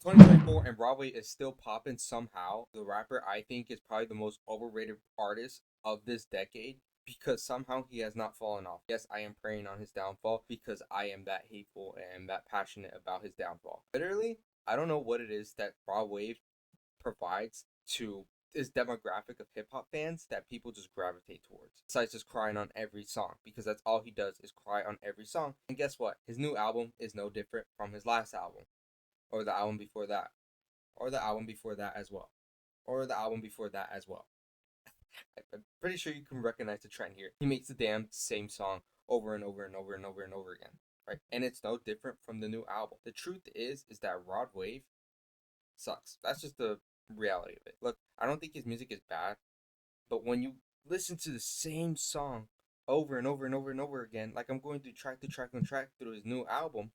2024 and Broadway is still popping somehow. The rapper I think is probably the most overrated artist of this decade because somehow he has not fallen off. Yes, I am praying on his downfall because I am that hateful and that passionate about his downfall. Literally, I don't know what it is that Broadway provides to this demographic of hip hop fans that people just gravitate towards. Besides just crying on every song, because that's all he does is cry on every song. And guess what? His new album is no different from his last album, or the album before that, or the album before that as well, or the album before that as well. I'm pretty sure you can recognize the trend here. He makes the damn same song over and over and over and over and over again, right? And it's no different from the new album. The truth is that Rod Wave sucks. That's just the reality of it. Look, I don't think his music is bad, but when you listen to the same song over and over and over and over again, like I'm going through track to track and track through his new album,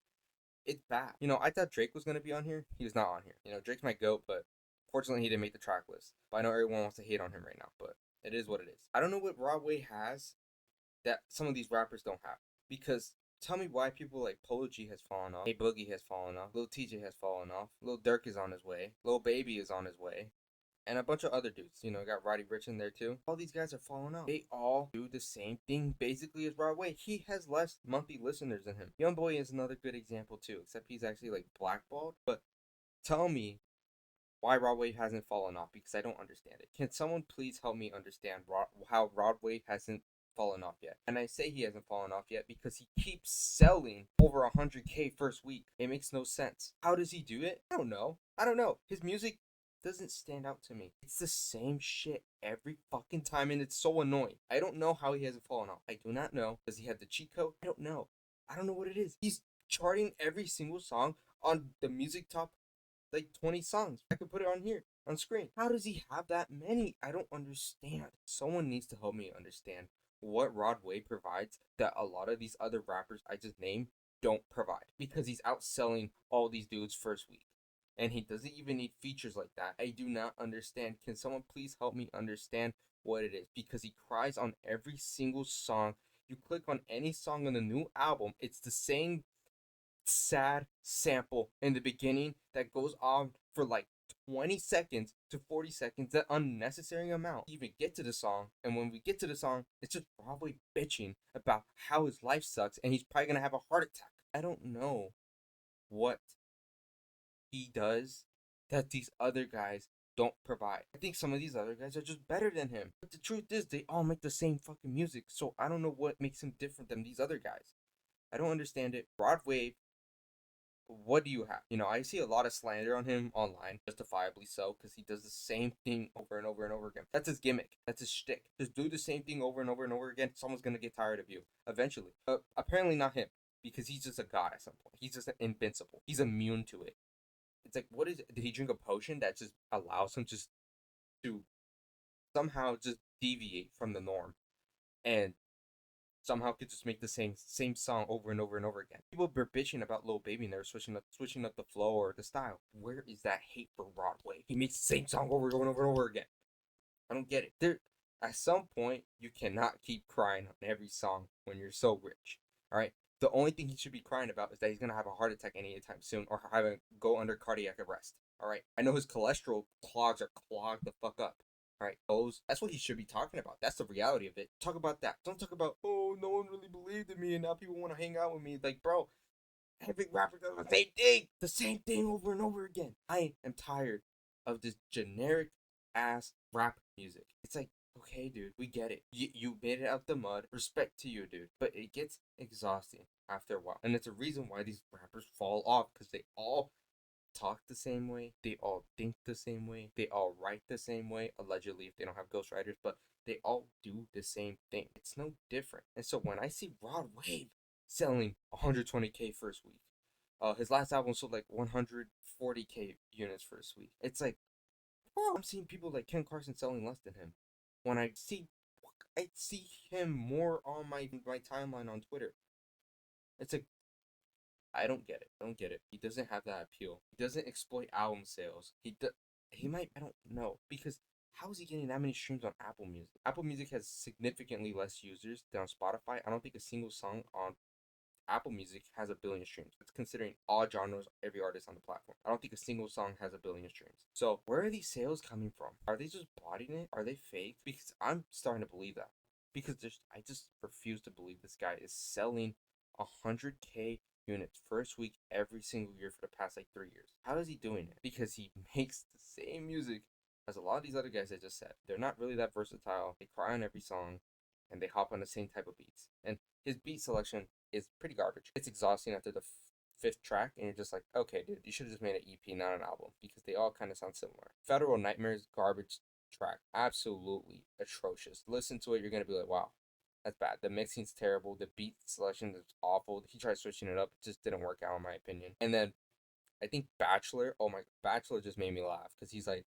it's bad. I thought Drake was gonna be on here. He was not on here. Drake's my goat, but fortunately he didn't make the track list. But I know everyone wants to hate on him right now, but it is what it is. I don't know what Broadway has that some of these rappers don't have. Because tell me why people like Polo G has fallen off, A Boogie has fallen off, Lil TJ has fallen off, Lil Durk is on his way, Lil Baby is on his way, and a bunch of other dudes. Got Roddy Rich in there too. All these guys are falling off. They all do the same thing basically as Broadway. He has less monthly listeners than him. Youngboy is another good example too, except he's actually like blackballed. But tell me why Rod Wave hasn't fallen off, because I don't understand it. Can someone please help me understand how Rod Wave hasn't fallen off yet? And I say he hasn't fallen off yet because he keeps selling over 100K first week. It makes no sense. How does he do it? I don't know. His music doesn't stand out to me. It's the same shit every fucking time, and it's so annoying. I don't know how he hasn't fallen off. I do not know. Does he have the cheat code? I don't know. I don't know what it is. He's charting every single song on the music top like 20 songs. I could put it on here on screen. How does he have that many? I don't understand. Someone needs to help me understand what Rod Wave provides that a lot of these other rappers I just named don't provide, because he's outselling all these dudes first week. And he doesn't even need features like that. I do not understand. Can someone please help me understand what it is? Because he cries on every single song. You click on any song on the new album, it's the same sad sample in the beginning that goes on for like 20 seconds to 40 seconds, that unnecessary amount to even get to the song. And when we get to the song, it's just probably bitching about how his life sucks and he's probably gonna have a heart attack. I don't know what he does that these other guys don't provide. I think some of these other guys are just better than him. But the truth is, they all make the same fucking music. So I don't know what makes him different than these other guys. I don't understand it. Rod Wave, what do you have? I see a lot of slander on him online, justifiably so, because he does the same thing over and over and over again. That's his gimmick. That's his shtick. Just do the same thing over and over and over again. Someone's gonna get tired of you eventually. Apparently not him, because he's just a god at some point. He's just invincible. He's immune to it. It's like, what is it? Did he drink a potion that just allows him just to somehow just deviate from the norm and somehow could just make the same song over and over and over again? People were bitching about Lil Baby and they're switching up the flow or the style. Where is that hate for Rod Wave? He makes the same song over and over and over again. I don't get it. At some point, you cannot keep crying on every song when you're so rich. All right. The only thing he should be crying about is that he's gonna have a heart attack anytime soon or go under cardiac arrest. All right. I know his cholesterol clogs are clogged the fuck up. All right, that's what he should be talking about. That's the reality of it. Talk about that. Don't talk about, oh, no one really believed in me and now people want to hang out with me. Like, bro, every rapper does the same thing over and over again. I am tired of this generic ass rap music. It's like, okay, dude, we get it. You made it out the mud. Respect to you, dude. But it gets exhausting after a while. And it's a reason why these rappers fall off, because they all talk the same way, they all think the same way, they all write the same way, allegedly if they don't have ghostwriters, but they all do the same thing. It's no different. And so when I see Rod Wave selling 120K first week, his last album sold like 140K units first week. It's like, oh, I'm seeing people like Ken Carson selling less than him. When I see him more on my timeline on Twitter. It's like, I don't get it. I don't get it. He doesn't have that appeal. He doesn't exploit album sales. He might. I don't know, because how is he getting that many streams on Apple Music? Apple Music has significantly less users than on Spotify. I don't think a single song on Apple Music has a billion streams. It's considering all genres, every artist on the platform. I don't think a single song has a billion streams. So where are these sales coming from? Are they just botting it? Are they fake? Because I'm starting to believe that. Because I just refuse to believe this guy is selling 100K units first week every single year for the past like 3 years. How is he doing it? Because he makes the same music as a lot of these other guys I just said. They're not really that versatile. They cry on every song and they hop on the same type of beats. And his beat selection is pretty garbage. It's exhausting after the fifth track, and you're just like, okay, dude, you should have just made an EP, not an album, because they all kind of sound similar. Federal Nightmares, garbage track, absolutely atrocious. Listen to it, you're gonna be like, wow, that's bad. The mixing's terrible. The beat selection is awful. He tried switching it up, it just didn't work out in my opinion. And then I think Bachelor, oh my, Bachelor just made me laugh because he's like,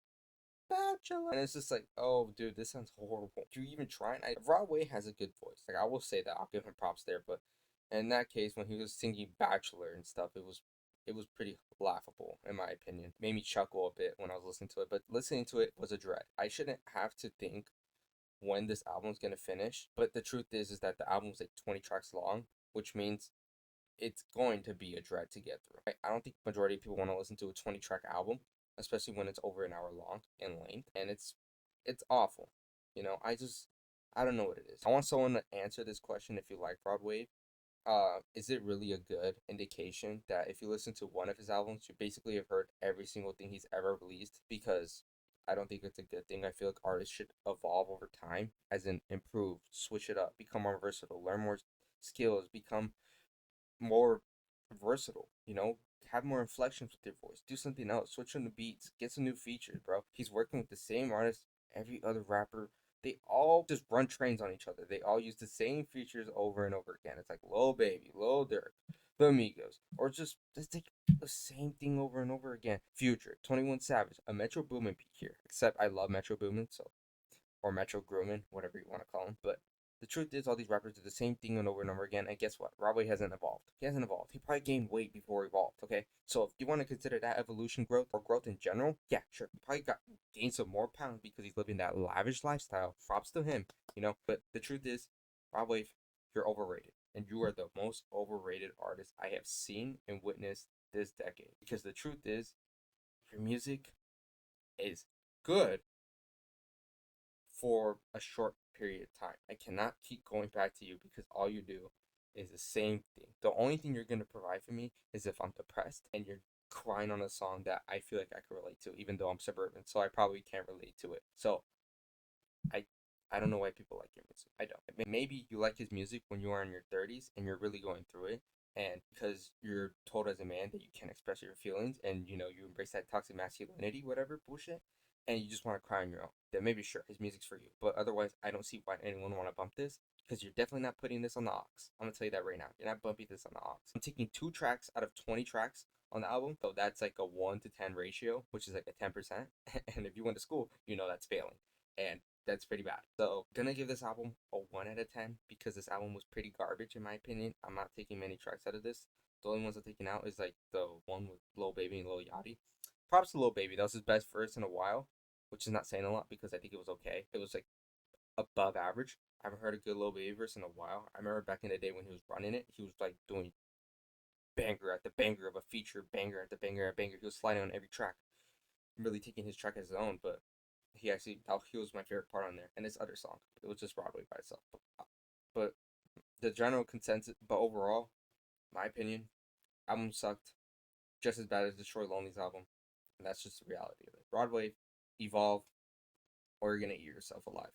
Bachelor. And it's just like, oh, dude, this sounds horrible. Do you even try? And Broadway has a good voice. Like, I will say that. I'll give him props there. But in that case, when he was singing Bachelor and stuff, it was pretty laughable, in my opinion. Made me chuckle a bit when I was listening to it. But listening to it was a dread. I shouldn't have to think when this album's going to finish. But the truth is that the album's like 20 tracks long, which means it's going to be a dread to get through. I don't think majority of people want to listen to a 20-track album, especially when it's over an hour long in length, and it's awful. I don't know what it is. I want someone to answer this question. If you like Broadway, is it really a good indication that if you listen to one of his albums, you basically have heard every single thing he's ever released? Because I don't think it's a good thing. I feel like artists should evolve over time, as in improve, switch it up, become more versatile, learn more skills, become more versatile, have more inflections with your voice, do something else, switch on the beats, get some new features, bro. He's working with the same artist, every other rapper. They all just run trains on each other. They all use the same features over and over again. It's like Lil Baby, Lil Durk, The Amigos, or just take the same thing over and over again. Future, 21 Savage, a Metro Boomin beat here. Except I love Metro Boomin, so or Metro Groomin, whatever you want to call him. But the truth is, all these rappers do the same thing over and over again. And guess what? Broadway hasn't evolved. He hasn't evolved. He probably gained weight before he evolved. Okay, so if you want to consider that evolution growth or growth in general, yeah, sure. He probably gained some more pounds because he's living that lavish lifestyle. Props to him. But the truth is, Broadway, you're overrated, and you are the most overrated artist I have seen and witnessed this decade. Because the truth is, your music is good for a short period of time. I cannot keep going back to you because all you do is the same thing. The only thing you're gonna provide for me is if I'm depressed and you're crying on a song that I feel like I can relate to, even though I'm suburban, so I probably can't relate to it. So I I don't know why people like your music. I don't. Maybe you like his music when you are in your 30s and you're really going through it, and because you're told as a man that you can't express your feelings, and you embrace that toxic masculinity, whatever bullshit, and you just want to cry on your own. Then maybe sure his music's for you. But otherwise, I don't see why anyone want to bump this because you're definitely not putting this on the aux. I'm gonna tell you that right now. You're not bumping this on the aux. I'm taking 2 tracks out of 20 tracks on the album, so that's like a 1 to 10 ratio, which is like a 10%. And if you went to school, that's failing. And that's pretty bad. So gonna give this album a 1 out of 10 because this album was pretty garbage in my opinion. I'm not taking many tracks out of this. The only ones I'm taking out is like the one with Lil Baby and Lil Yachty. Props to Lil Baby. That was his best verse in a while, which is not saying a lot because I think it was okay. It was like above average. I haven't heard a good Lil Baby verse in a while. I remember back in the day when he was running it, he was like doing banger at the banger of a feature, banger at the banger at banger. He was sliding on every track, really taking his track as his own, but he was my favorite part on there, and this other song, it was just Broadway by itself. But the general consensus, but overall, my opinion, album sucked just as bad as Destroy Lonely's album, and that's just the reality of it. Broadway, evolve, or you're gonna eat yourself alive.